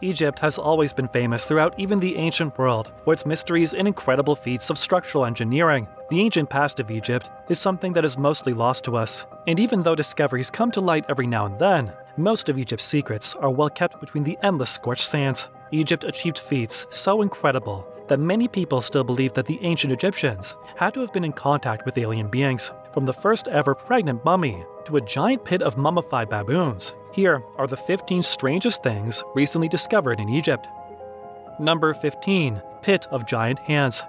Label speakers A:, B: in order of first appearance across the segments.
A: Egypt has always been famous throughout even the ancient world for its mysteries and incredible feats of structural engineering. The ancient past of Egypt is something that is mostly lost to us, and even though discoveries come to light every now and then, most of Egypt's secrets are well kept between the endless scorched sands. Egypt achieved feats so incredible that many people still believe that the ancient Egyptians had to have been in contact with alien beings, from the first ever pregnant mummy to a giant pit of mummified baboons. Here are the 15 strangest things recently discovered in Egypt. Number 15. Pit of Giant Hands.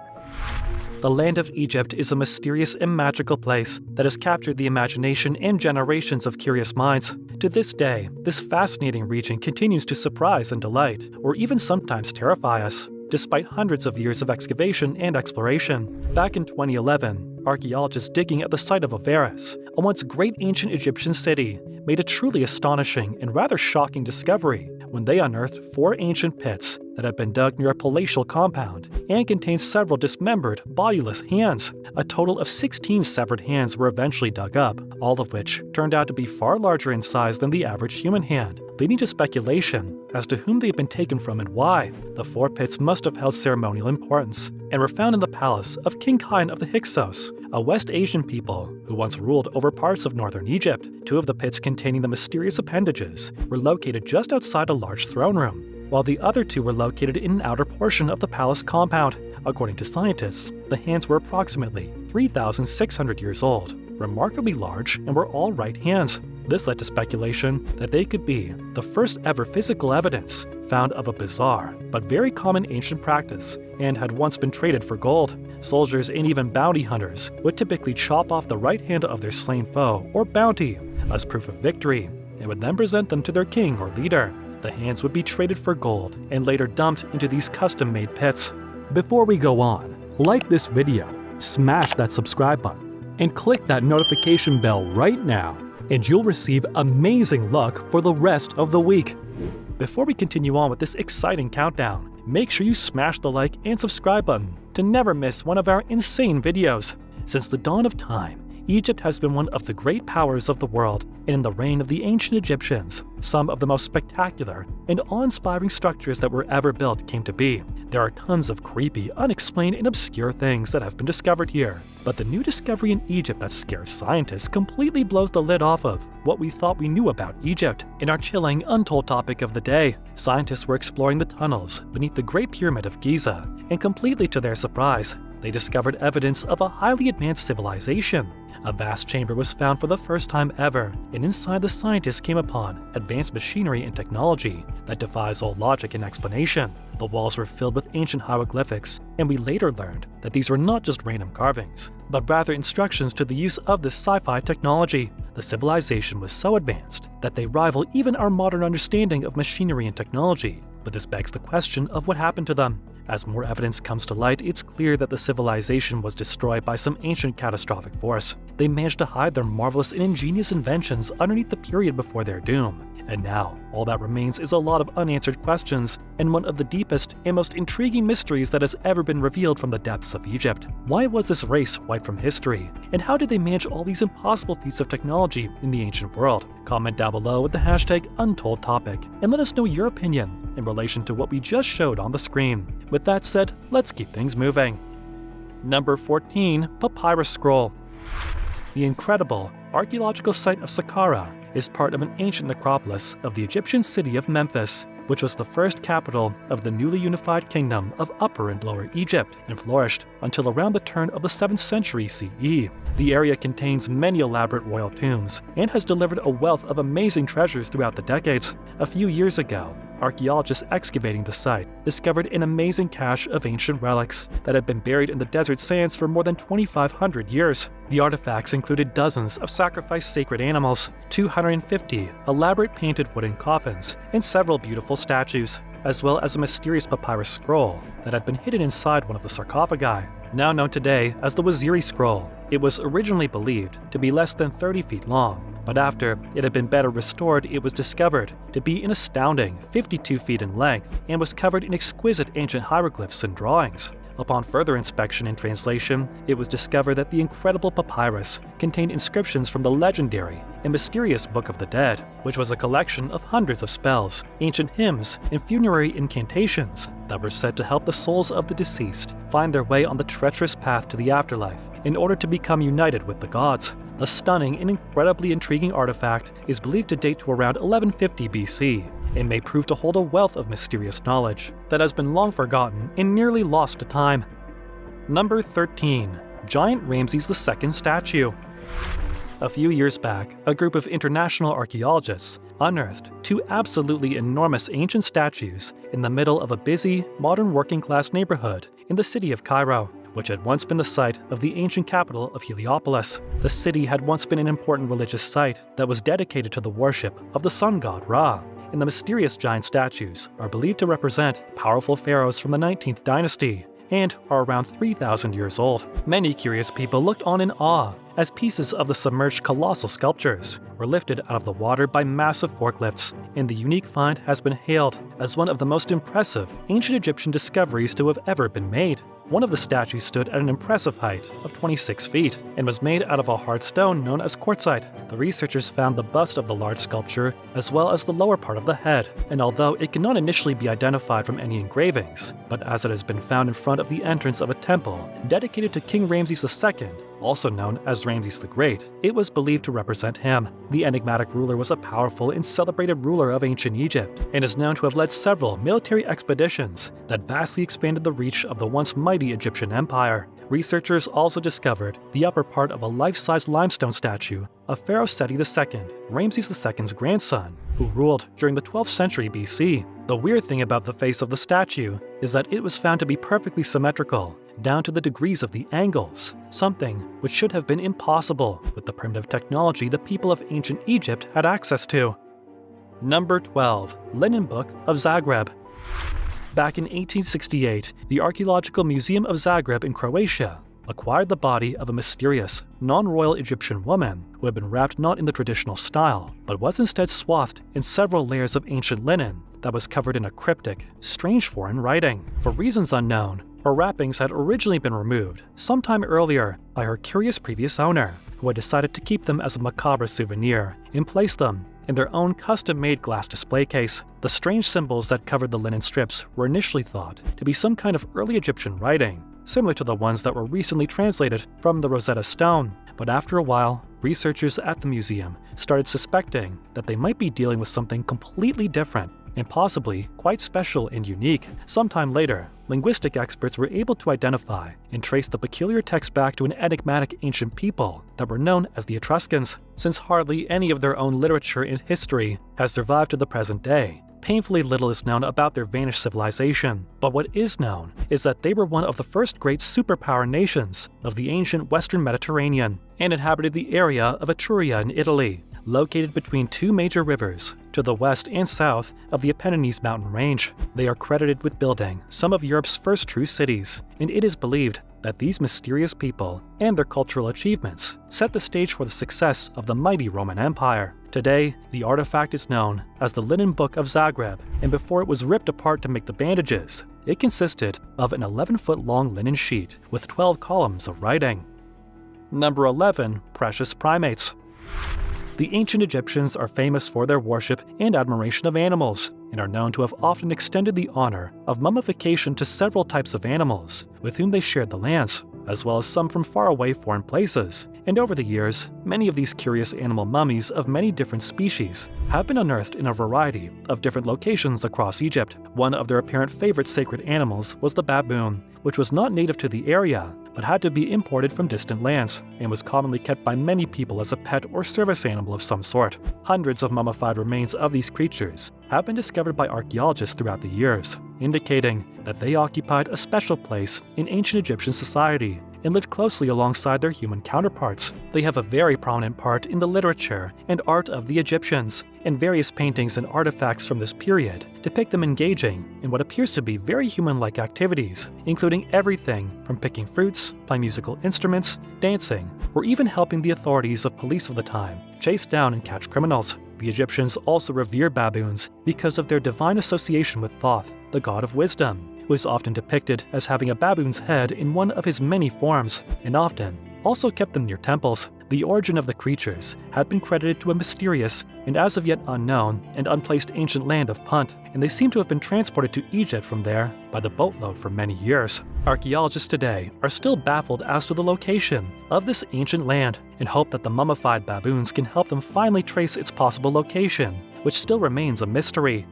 A: The land of Egypt is a mysterious and magical place that has captured the imagination and generations of curious minds. To this day, this fascinating region continues to surprise and delight, or even sometimes terrify us, despite hundreds of years of excavation and exploration. Back in 2011, archaeologists digging at the site of Avaris, a once great ancient Egyptian city, made a truly astonishing and rather shocking discovery when they unearthed 4 ancient pits that had been dug near a palatial compound and contained several dismembered, bodiless hands. A total of 16 severed hands were eventually dug up, all of which turned out to be far larger in size than the average human hand, leading to speculation as to whom they had been taken from and why. The 4 pits must have held ceremonial importance and were found in the palace of King Khain of the Hyksos, a West Asian people who once ruled over parts of northern Egypt. 2 of the pits containing the mysterious appendages were located just outside a large throne room, while the other 2 were located in an outer portion of the palace compound. According to scientists, the hands were approximately 3,600 years old, remarkably large, and were all right hands. This led to speculation that they could be the first ever physical evidence found of a bizarre but very common ancient practice and had once been traded for gold. Soldiers and even bounty hunters would typically chop off the right hand of their slain foe or bounty as proof of victory and would then present them to their king or leader. The hands would be traded for gold and later dumped into these custom-made pits. Before we go on, like this video, smash that subscribe button, and click that notification bell right now, and you'll receive amazing luck for the rest of the week. Before we continue on with this exciting countdown, make sure you smash the like and subscribe button to never miss one of our insane videos. Since the dawn of time, Egypt has been one of the great powers of the world, and in the reign of the ancient Egyptians, some of the most spectacular and awe-inspiring structures that were ever built came to be. There are tons of creepy, unexplained, and obscure things that have been discovered here, but the new discovery in Egypt that scares scientists completely blows the lid off of what we thought we knew about Egypt. In our chilling, untold topic of the day, scientists were exploring the tunnels beneath the Great Pyramid of Giza, and completely to their surprise, they discovered evidence of a highly advanced civilization. A vast chamber was found for the first time ever, and inside the scientists came upon advanced machinery and technology that defies all logic and explanation. The walls were filled with ancient hieroglyphics, and we later learned that these were not just random carvings, but rather instructions to the use of this sci-fi technology. The civilization was so advanced that they rival even our modern understanding of machinery and technology. But this begs the question of what happened to them. As more evidence comes to light, it's clear that the civilization was destroyed by some ancient catastrophic force. They managed to hide their marvelous and ingenious inventions underneath the period before their doom. And now, all that remains is a lot of unanswered questions, and one of the deepest and most intriguing mysteries that has ever been revealed from the depths of Egypt. Why was this race wiped from history? And how did they manage all these impossible feats of technology in the ancient world? Comment down below with the hashtag #UntoldTopic, and let us know your opinion in relation to what we just showed on the screen. With that said, let's keep things moving. Number 14. Papyrus Scroll. The incredible archaeological site of Saqqara is part of an ancient necropolis of the Egyptian city of Memphis, which was the first capital of the newly unified kingdom of Upper and Lower Egypt and flourished until around the turn of the 7th century CE. The area contains many elaborate royal tombs and has delivered a wealth of amazing treasures throughout the decades. A few years ago, archaeologists excavating the site discovered an amazing cache of ancient relics that had been buried in the desert sands for more than 2,500 years. The artifacts included dozens of sacrificed sacred animals, 250 elaborate painted wooden coffins, and several beautiful statues, as well as a mysterious papyrus scroll that had been hidden inside one of the sarcophagi. Now known today as the Waziri Scroll, it was originally believed to be less than 30 feet long, but after it had been better restored, it was discovered to be an astounding 52 feet in length and was covered in exquisite ancient hieroglyphs and drawings. Upon further inspection and translation, it was discovered that the incredible papyrus contained inscriptions from the legendary and mysterious Book of the Dead, which was a collection of hundreds of spells, ancient hymns, and funerary incantations that were said to help the souls of the deceased find their way on the treacherous path to the afterlife in order to become united with the gods. The stunning and incredibly intriguing artifact is believed to date to around 1150 BC and may prove to hold a wealth of mysterious knowledge that has been long forgotten and nearly lost to time. Number 13. Giant Ramses II statue. A few years back, a group of international archaeologists unearthed two absolutely enormous ancient statues in the middle of a busy, modern working-class neighborhood in the city of Cairo, which had once been the site of the ancient capital of Heliopolis. The city had once been an important religious site that was dedicated to the worship of the sun god Ra, and the mysterious giant statues are believed to represent powerful pharaohs from the 19th dynasty and are around 3,000 years old. Many curious people looked on in awe as pieces of the submerged colossal sculptures were lifted out of the water by massive forklifts, and the unique find has been hailed as one of the most impressive ancient Egyptian discoveries to have ever been made. One of the statues stood at an impressive height of 26 feet and was made out of a hard stone known as quartzite. The researchers found the bust of the large sculpture as well as the lower part of the head, and although it could not initially be identified from any engravings, but as it has been found in front of the entrance of a temple dedicated to King Ramses II, also known as Ramses the Great, it was believed to represent him. The enigmatic ruler was a powerful and celebrated ruler of ancient Egypt and is known to have led several military expeditions that vastly expanded the reach of the once mighty Egyptian empire. Researchers also discovered the upper part of a life-size limestone statue of Pharaoh Seti II, Ramses II's grandson, who ruled during the 12th century BC. The weird thing about the face of the statue is that it was found to be perfectly symmetrical, down to the degrees of the angles, something which should have been impossible with the primitive technology the people of ancient Egypt had access to. Number 12. Linen Book of Zagreb. Back in 1868, the Archaeological Museum of Zagreb in Croatia acquired the body of a mysterious, non-royal Egyptian woman who had been wrapped not in the traditional style, but was instead swathed in several layers of ancient linen that was covered in a cryptic, strange foreign writing. For reasons unknown, her wrappings had originally been removed sometime earlier by her curious previous owner, who had decided to keep them as a macabre souvenir and place them in their own custom-made glass display case. The strange symbols that covered the linen strips were initially thought to be some kind of early Egyptian writing, similar to the ones that were recently translated from the Rosetta Stone. But after a while, researchers at the museum started suspecting that they might be dealing with something completely different and possibly quite special and unique. Sometime later, linguistic experts were able to identify and trace the peculiar text back to an enigmatic ancient people that were known as the Etruscans. Since hardly any of their own literature and history has survived to the present day, painfully little is known about their vanished civilization. But what is known is that they were one of the first great superpower nations of the ancient Western Mediterranean and inhabited the area of Etruria in Italy, located between two major rivers to the west and south of the Apennines mountain range. They are credited with building some of Europe's first true cities, and it is believed that these mysterious people and their cultural achievements set the stage for the success of the mighty Roman Empire. Today, the artifact is known as the Linen Book of Zagreb, and before it was ripped apart to make the bandages, it consisted of an 11-foot-long linen sheet with 12 columns of writing. Number 11. Precious Primates. The ancient Egyptians are famous for their worship and admiration of animals, and are known to have often extended the honor of mummification to several types of animals with whom they shared the lands, as well as some from faraway foreign places. And over the years, many of these curious animal mummies of many different species have been unearthed in a variety of different locations across Egypt. One of their apparent favorite sacred animals was the baboon, which was not native to the area, but had to be imported from distant lands, and was commonly kept by many people as a pet or service animal of some sort. Hundreds of mummified remains of these creatures have been discovered by archaeologists throughout the years, indicating that they occupied a special place in ancient Egyptian society and lived closely alongside their human counterparts. They have a very prominent part in the literature and art of the Egyptians, and various paintings and artifacts from this period depict them engaging in what appears to be very human-like activities, including everything from picking fruits, playing musical instruments, dancing, or even helping the authorities of police of the time chase down and catch criminals. The Egyptians also revered baboons because of their divine association with Thoth, the god of wisdom, who is often depicted as having a baboon's head in one of his many forms, and often also kept them near temples. The origin of the creatures had been credited to a mysterious and as of yet unknown and unplaced ancient land of Punt, and they seem to have been transported to Egypt from there by the boatload for many years. Archaeologists today are still baffled as to the location of this ancient land and hope that the mummified baboons can help them finally trace its possible location, which still remains a mystery.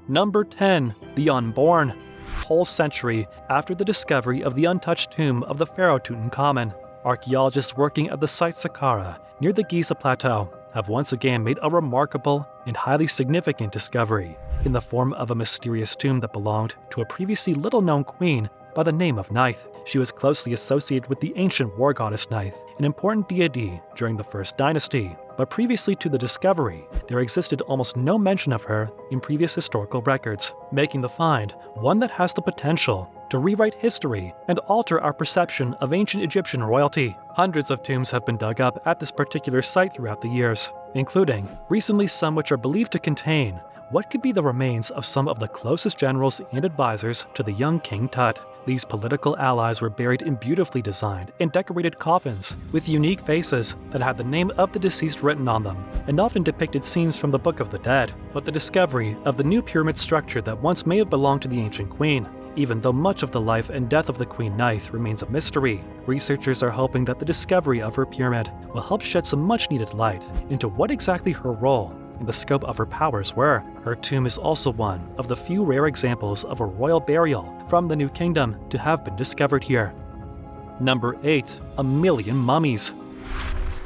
A: Number 10. The Unborn. A whole century after the discovery of the untouched tomb of the pharaoh Tutankhamun, archaeologists working at the site Saqqara near the Giza Plateau have once again made a remarkable and highly significant discovery in the form of a mysterious tomb that belonged to a previously little-known queen by the name of Neith. She was closely associated with the ancient war goddess Neith, an important deity during the First Dynasty, but previously to the discovery, there existed almost no mention of her in previous historical records, making the find one that has the potential to rewrite history and alter our perception of ancient Egyptian royalty. Hundreds of tombs have been dug up at this particular site throughout the years, including recently some which are believed to contain what could be the remains of some of the closest generals and advisors to the young King Tut. These political allies were buried in beautifully designed and decorated coffins with unique faces that had the name of the deceased written on them, and often depicted scenes from the Book of the Dead. But the discovery of the new pyramid structure that once may have belonged to the ancient queen, even though much of the life and death of the Queen Neith remains a mystery, researchers are hoping that the discovery of her pyramid will help shed some much-needed light into what exactly her role and the scope of her powers were. Her tomb is also one of the few rare examples of a royal burial from the New Kingdom to have been discovered here. Number 8. A million mummies.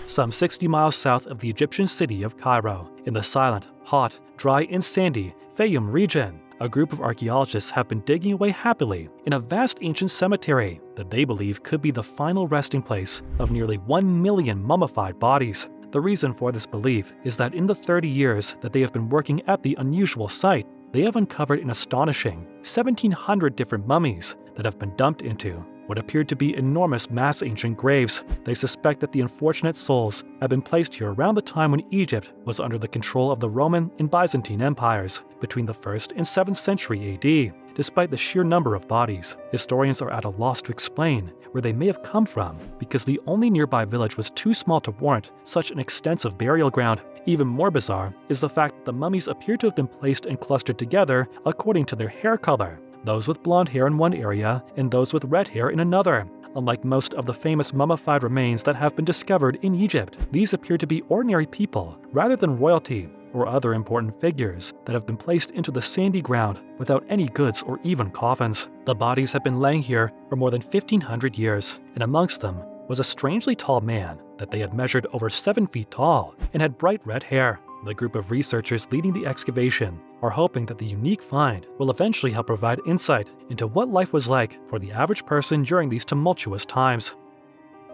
A: Some 60 miles south of the Egyptian city of Cairo, in the silent, hot, dry, and sandy Fayum region, a group of archaeologists have been digging away happily in a vast ancient cemetery that they believe could be the final resting place of nearly 1 million mummified bodies. The reason for this belief is that in the 30 years that they have been working at the unusual site, they have uncovered an astonishing 1,700 different mummies that have been dumped into what appeared to be enormous mass ancient graves. They suspect that the unfortunate souls have been placed here around the time when Egypt was under the control of the Roman and Byzantine empires between the 1st and 7th century AD. Despite the sheer number of bodies, historians are at a loss to explain where they may have come from because the only nearby village was too small to warrant such an extensive burial ground. Even more bizarre is the fact that the mummies appear to have been placed and clustered together according to their hair color, those with blonde hair in one area and those with red hair in another. Unlike most of the famous mummified remains that have been discovered in Egypt, these appear to be ordinary people rather than royalty or other important figures that have been placed into the sandy ground without any goods or even coffins. The bodies have been laying here for more than 1,500 years, and amongst them was a strangely tall man that they had measured over 7 feet tall and had bright red hair. The group of researchers leading the excavation are hoping that the unique find will eventually help provide insight into what life was like for the average person during these tumultuous times.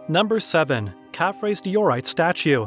A: Number 7. Khafre's diorite statue.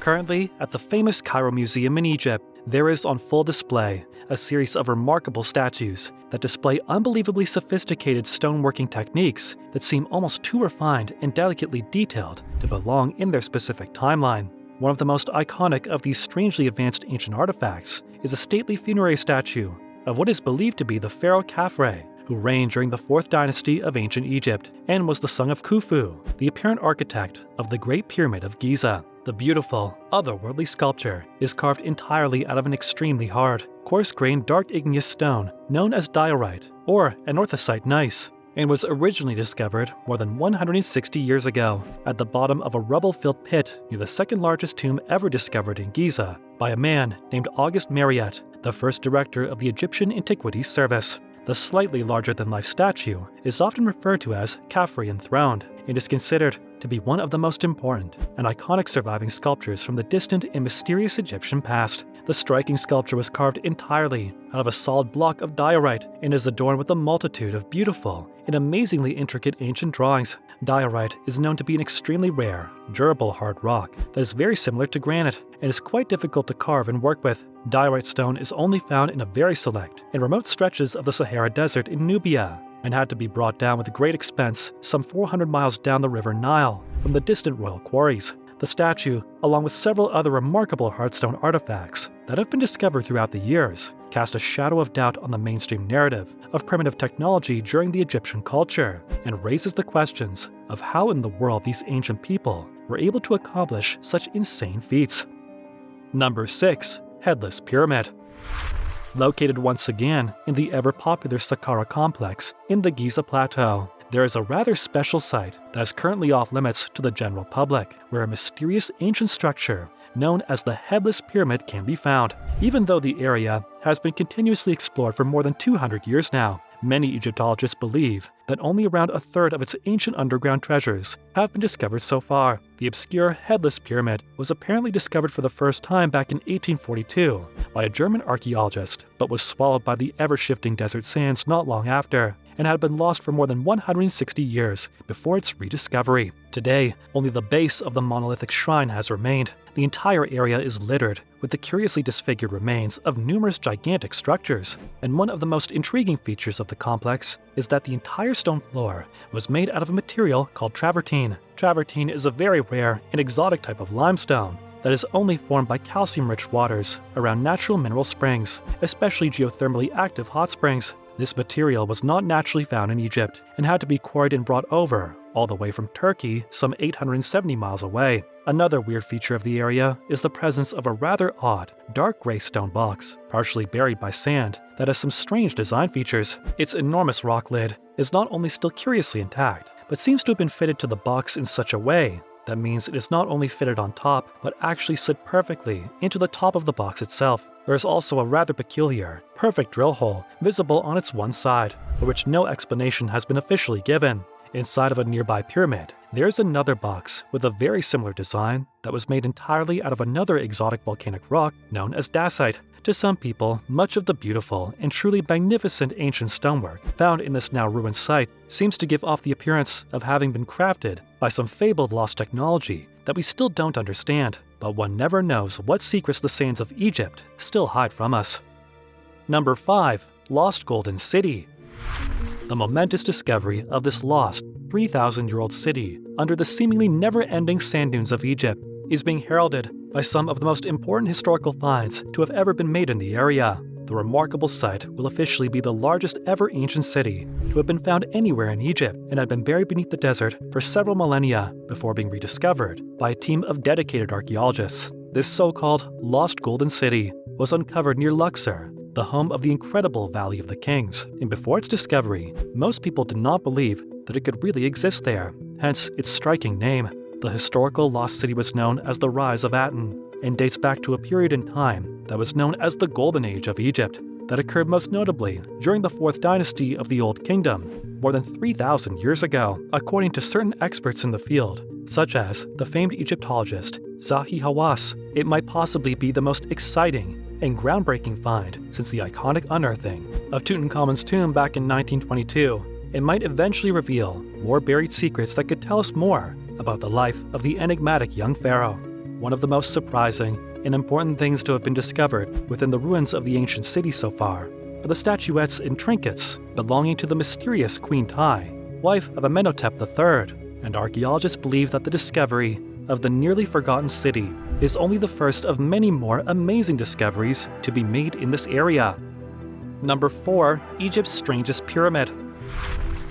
A: Currently, at the famous Cairo Museum in Egypt, there is on full display a series of remarkable statues that display unbelievably sophisticated stoneworking techniques that seem almost too refined and delicately detailed to belong in their specific timeline. One of the most iconic of these strangely advanced ancient artifacts is a stately funerary statue of what is believed to be the pharaoh Khafre, who reigned during the 4th dynasty of ancient Egypt and was the son of Khufu, the apparent architect of the Great Pyramid of Giza. The beautiful, otherworldly sculpture is carved entirely out of an extremely hard, coarse-grained dark igneous stone known as diorite or anorthosite gneiss, and was originally discovered more than 160 years ago at the bottom of a rubble-filled pit near the second largest tomb ever discovered in Giza by a man named Auguste Mariette, the first director of the Egyptian Antiquities Service. The slightly larger-than-life statue is often referred to as Khafre enthroned and is considered to be one of the most important and iconic surviving sculptures from the distant and mysterious Egyptian past. The striking sculpture was carved entirely out of a solid block of diorite and is adorned with a multitude of beautiful and amazingly intricate ancient drawings. Diorite is known to be an extremely rare, durable hard rock that is very similar to granite and is quite difficult to carve and work with. Diorite stone is only found in a very select and remote stretches of the Sahara Desert in Nubia, and had to be brought down with great expense some 400 miles down the River Nile from the distant royal quarries. The statue, along with several other remarkable hardstone artifacts that have been discovered throughout the years, cast a shadow of doubt on the mainstream narrative of primitive technology during the Egyptian culture and raises the questions of how in the world these ancient people were able to accomplish such insane feats. Number 6. Headless Pyramid. Located once again in the ever-popular Saqqara complex in the Giza Plateau, there is a rather special site that is currently off-limits to the general public, where a mysterious ancient structure known as the Headless Pyramid can be found. Even though the area has been continuously explored for more than 200 years now, many Egyptologists believe that only around a third of its ancient underground treasures have been discovered so far. The obscure Headless Pyramid was apparently discovered for the first time back in 1842 by a German archaeologist, but was swallowed by the ever-shifting desert sands not long after, and had been lost for more than 160 years before its rediscovery. Today, only the base of the monolithic shrine has remained. The entire area is littered with the curiously disfigured remains of numerous gigantic structures, and one of the most intriguing features of the complex is that the entire stone floor was made out of a material called travertine. Travertine is a very rare and exotic type of limestone that is only formed by calcium-rich waters around natural mineral springs, especially geothermally active hot springs. This material was not naturally found in Egypt and had to be quarried and brought over, all the way from Turkey, some 870 miles away. Another weird feature of the area is the presence of a rather odd, dark gray stone box, partially buried by sand, that has some strange design features. Its enormous rock lid is not only still curiously intact, but seems to have been fitted to the box in such a way that means it is not only fitted on top, but actually slid perfectly into the top of the box itself. There is also a rather peculiar, perfect drill hole visible on its one side, for which no explanation has been officially given. Inside of a nearby pyramid, there is another box with a very similar design that was made entirely out of another exotic volcanic rock known as dacite. To some people, much of the beautiful and truly magnificent ancient stonework found in this now ruined site seems to give off the appearance of having been crafted by some fabled lost technology that we still don't understand, but one never knows what secrets the sands of Egypt still hide from us. Number 5. Lost Golden City. The momentous discovery of this lost, 3,000-year-old city under the seemingly never-ending sand dunes of Egypt is being heralded by some of the most important historical finds to have ever been made in the area. The remarkable site will officially be the largest ever ancient city to have been found anywhere in Egypt and had been buried beneath the desert for several millennia before being rediscovered by a team of dedicated archaeologists. This so-called Lost Golden City was uncovered near Luxor, the home of the incredible Valley of the Kings, and before its discovery, most people did not believe that it could really exist there, hence its striking name. The historical lost city was known as the Rise of Aten, and dates back to a period in time that was known as the Golden Age of Egypt, that occurred most notably during the 4th dynasty of the Old Kingdom, more than 3,000 years ago. According to certain experts in the field, such as the famed Egyptologist Zahi Hawass, it might possibly be the most exciting and groundbreaking find since the iconic unearthing of Tutankhamun's tomb back in 1922. It might eventually reveal more buried secrets that could tell us more about the life of the enigmatic young pharaoh. One of the most surprising and important things to have been discovered within the ruins of the ancient city so far are the statuettes and trinkets belonging to the mysterious Queen Tai, wife of Amenhotep III, and archaeologists believe that the discovery of the nearly forgotten city is only the first of many more amazing discoveries to be made in this area. Number 4. Egypt's Strangest Pyramid.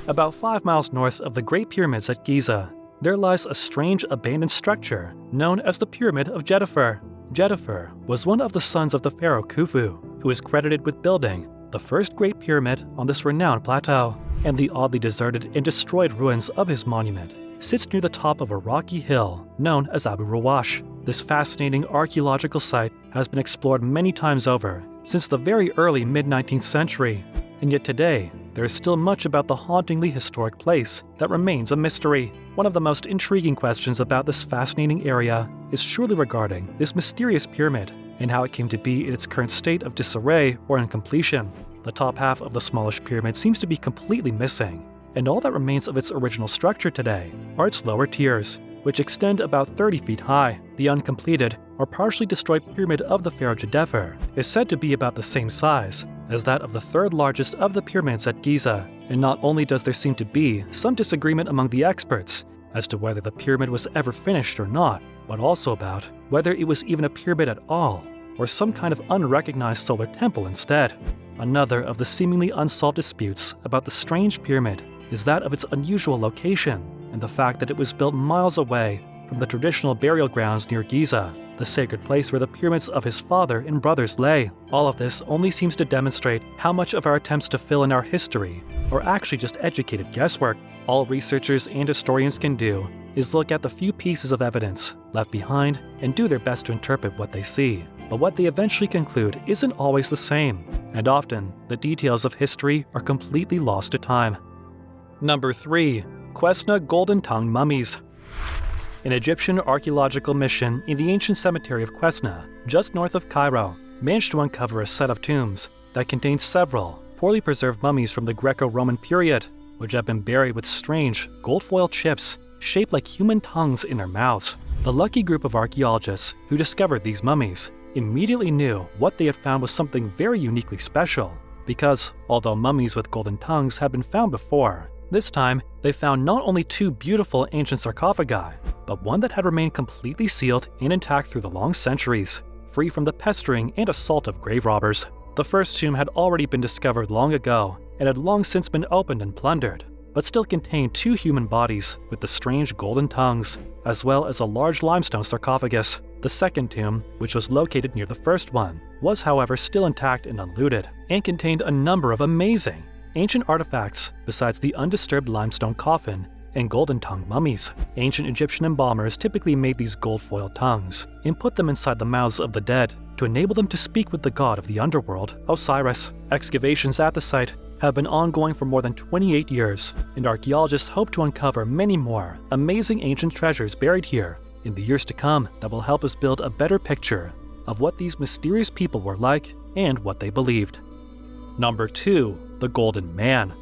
A: About 5 miles north of the Great Pyramids at Giza, there lies a strange abandoned structure known as the Pyramid of Djedefre. Djedefre was one of the sons of the pharaoh Khufu, who is credited with building the first Great Pyramid on this renowned plateau, and the oddly deserted and destroyed ruins of his monument sits near the top of a rocky hill known as Abu Rawash. This fascinating archaeological site has been explored many times over since the very early mid-19th century, and yet today there is still much about the hauntingly historic place that remains a mystery. One of the most intriguing questions about this fascinating area is surely regarding this mysterious pyramid and how it came to be in its current state of disarray or incompletion. The top half of the smallish pyramid seems to be completely missing, and all that remains of its original structure today are its lower tiers, which extend about 30 feet high. The uncompleted or partially destroyed pyramid of the pharaoh Djedefre is said to be about the same size as that of the third largest of the pyramids at Giza, and not only does there seem to be some disagreement among the experts as to whether the pyramid was ever finished or not, but also about whether it was even a pyramid at all. or some kind of unrecognized solar temple instead. Another of the seemingly unsolved disputes about the strange pyramid is that of its unusual location and the fact that it was built miles away from the traditional burial grounds near Giza, the sacred place where the pyramids of his father and brothers lay. All of this only seems to demonstrate how much of our attempts to fill in our history are actually just educated guesswork. All researchers and historians can do is look at the few pieces of evidence left behind and do their best to interpret what they see. But what they eventually conclude isn't always the same, and often the details of history are completely lost to time. Number 3. Quesna Golden Tongue Mummies. An Egyptian archaeological mission in the ancient cemetery of Quesna, just north of Cairo, managed to uncover a set of tombs that contained several poorly preserved mummies from the Greco-Roman period, which have been buried with strange gold-foil chips shaped like human tongues in their mouths. The lucky group of archaeologists who discovered these mummies immediately knew what they had found was something very uniquely special, because although mummies with golden tongues had been found before, this time they found not only 2 beautiful ancient sarcophagi, but one that had remained completely sealed and intact through the long centuries, free from the pestering and assault of grave robbers. The first tomb had already been discovered long ago and had long since been opened and plundered, but still contained 2 human bodies with the strange golden tongues, as well as a large limestone sarcophagus. The second tomb, which was located near the first one, was however still intact and unlooted, and contained a number of amazing ancient artifacts besides the undisturbed limestone coffin and golden tongue mummies. Ancient Egyptian embalmers typically made these gold-foiled tongues and put them inside the mouths of the dead to enable them to speak with the god of the underworld, Osiris. Excavations at the site have been ongoing for more than 28 years, and archaeologists hope to uncover many more amazing ancient treasures buried here in the years to come that will help us build a better picture of what these mysterious people were like and what they believed. Number 2. The Golden Man.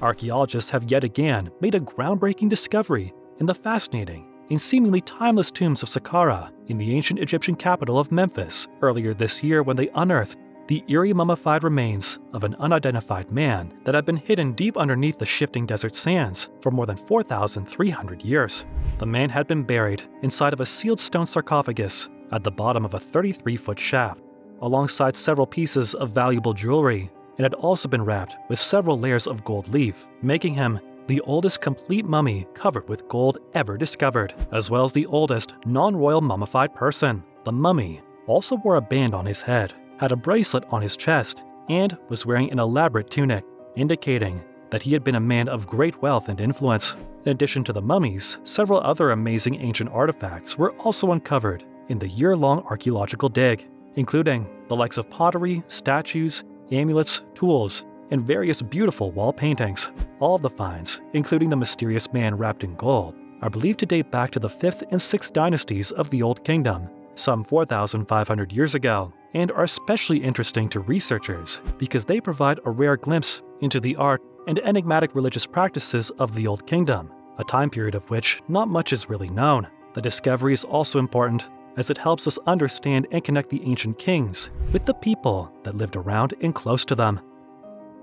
A: Archaeologists have yet again made a groundbreaking discovery in the fascinating and seemingly timeless tombs of Saqqara in the ancient Egyptian capital of Memphis earlier this year, when they unearthed the eerie mummified remains of an unidentified man that had been hidden deep underneath the shifting desert sands for more than 4,300 years. The man had been buried inside of a sealed stone sarcophagus at the bottom of a 33-foot shaft, alongside several pieces of valuable jewelry, and had also been wrapped with several layers of gold leaf, making him the oldest complete mummy covered with gold ever discovered, as well as the oldest non-royal mummified person. The mummy also wore a band on his head, had a bracelet on his chest, and was wearing an elaborate tunic, indicating that he had been a man of great wealth and influence. In addition to the mummies, several other amazing ancient artifacts were also uncovered in the year-long archaeological dig, including the likes of pottery, statues, amulets, tools, and various beautiful wall paintings. All of the finds, including the mysterious man wrapped in gold, are believed to date back to the 5th and 6th dynasties of the Old Kingdom, some 4,500 years ago, and are especially interesting to researchers because they provide a rare glimpse into the art and enigmatic religious practices of the Old Kingdom, a time period of which not much is really known. The discovery is also important as it helps us understand and connect the ancient kings with the people that lived around and close to them.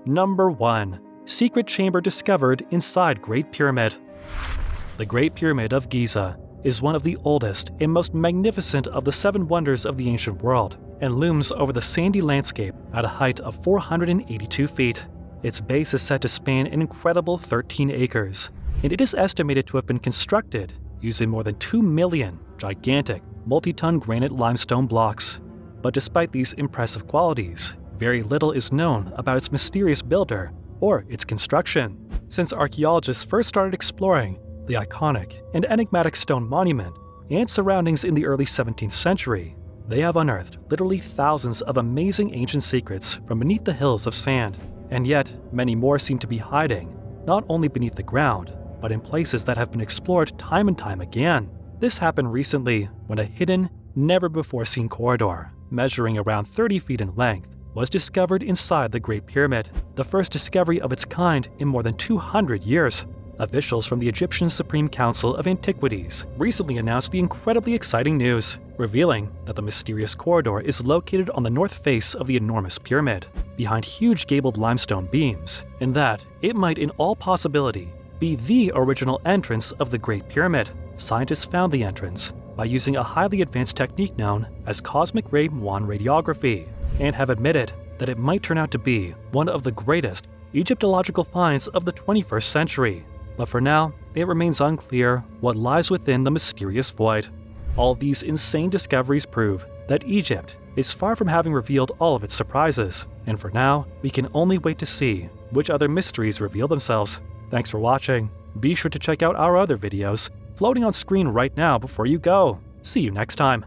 A: Number 1. Secret chamber discovered inside Great Pyramid. The Great Pyramid of Giza is one of the oldest and most magnificent of the 7 wonders of the ancient world, and looms over the sandy landscape at a height of 482 feet. Its base is said to span an incredible 13 acres, and it is estimated to have been constructed using more than 2 million gigantic, multi-ton granite limestone blocks. But despite these impressive qualities, very little is known about its mysterious builder or its construction. Since archaeologists first started exploring the iconic and enigmatic stone monument and surroundings in the early 17th century, they have unearthed literally thousands of amazing ancient secrets from beneath the hills of sand. And yet, many more seem to be hiding, not only beneath the ground, but in places that have been explored time and time again. This happened recently when a hidden, never-before-seen corridor, measuring around 30 feet in length, was discovered inside the Great Pyramid, the first discovery of its kind in more than 200 years. Officials from the Egyptian Supreme Council of Antiquities recently announced the incredibly exciting news, revealing that the mysterious corridor is located on the north face of the enormous pyramid, behind huge gabled limestone beams, and that it might in all possibility be the original entrance of the Great Pyramid. Scientists found the entrance by using a highly advanced technique known as cosmic ray muon radiography, and have admitted that it might turn out to be one of the greatest Egyptological finds of the 21st century. But for now, it remains unclear what lies within the mysterious void. All these insane discoveries prove that Egypt is far from having revealed all of its surprises, and for now, we can only wait to see which other mysteries reveal themselves. Thanks for watching. Be sure to check out our other videos floating on screen right now before you go. See you next time.